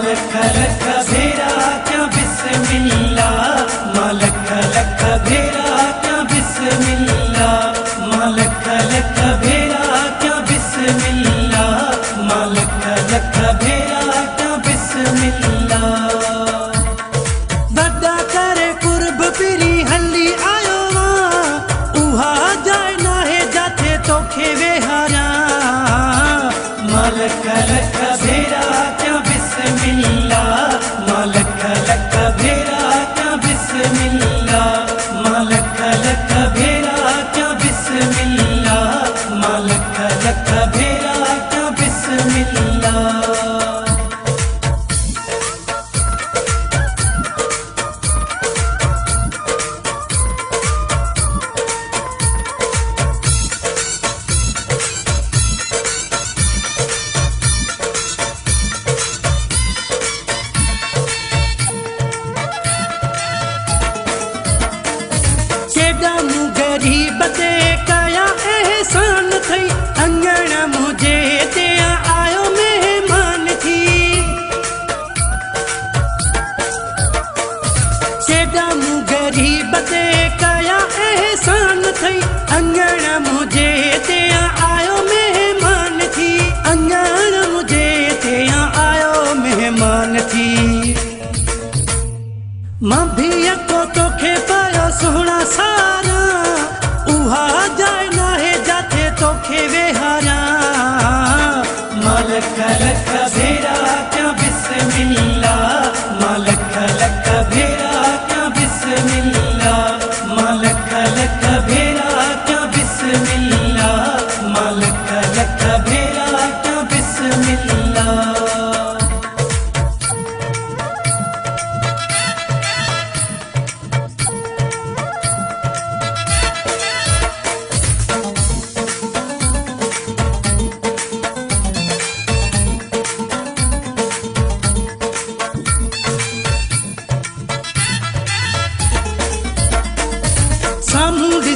लख लख भेरा क्या बिस्मिल्लाह, लख लख भेरा क्या बिस्मिल्लाह, लख लख भेरा क्या बिस्मिल्लाह, लख लख भेरा क्या बिस्मिल्लाह। वदा करे कुर्ब पिरी हली आयो उहा जाए ना है जाते तोखे वेहारा। लख लख भेरा क्या बिस्मिल्लाह, लख लख भेरा क्या बिस्मिल्लाह, लख लख भेरा क्या बिस्मिल्लाह, लख लख भेरा क्या बिस्मिल्लाह। गरीब ते कया एहसान थई, अंगण मुझे दिया आयो मेहमान थी। केडा मु गरीब ते कया एहसान थई, अंगण मुझे दिया आयो मेहमान थी, अंगण मुझे दिया आयो मेहमान थी। मां भी को तोखे पायो सोना सारा, उहा जाए ना है जाते तोखे वेहारा। लख लख भेरा क्या बिस्मिल्लाह, लख लख भेरा क्या बिस्मिल्लाह, लख लख भेरा क्या बिस्मिल्लाह, लख लख भेरा क्या बिस्मिल्लाह।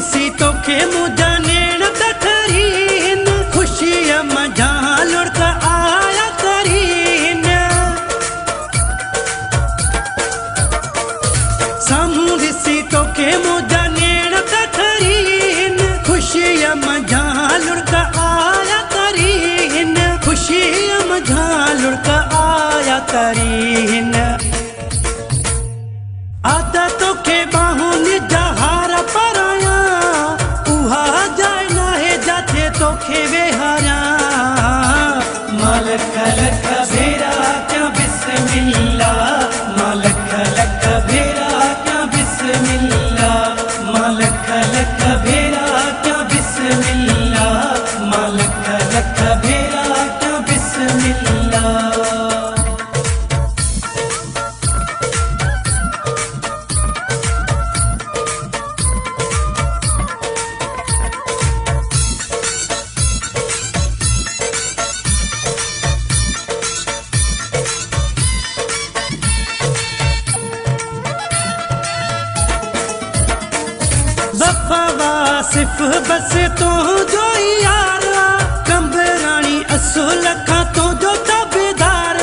सी तोखे मुझा नेण कठरीन, खुशियां मजा लुढ़का आया करीन। सामूंड सी तोखे मुझा नेण कठरीन, खुशियां मजा लुढ़का आया करीन, खुशियां मजा लुढ़का आया करीन। आता तोखे बाहों निजहार पराया, उहा जाए ना है जाते तोखे वेहारा। लख लख भेरा क्या बिस्मिल्लाह, लख लख भेरा क्या बिस्मिल्लाह, लख लख भेरा क्या बिस्मिल्लाह, लख लख भेरा क्या बिस्मिल्लाह। सिर्फ बस तो जो यार, कंबरानी असो लखा तो जो ताबेदार।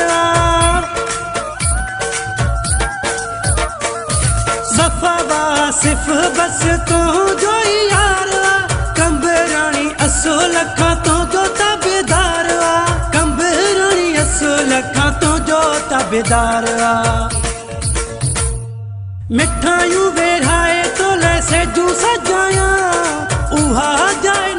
सफावा सिर्फ बस तो जो यार, कंबरानी असो लखा तो जो ताबेदार, कंबरानी असो लखा तो जो ताबेदार। मिठाइयों वेराए तो लैसे जू सजाया, उहा जाए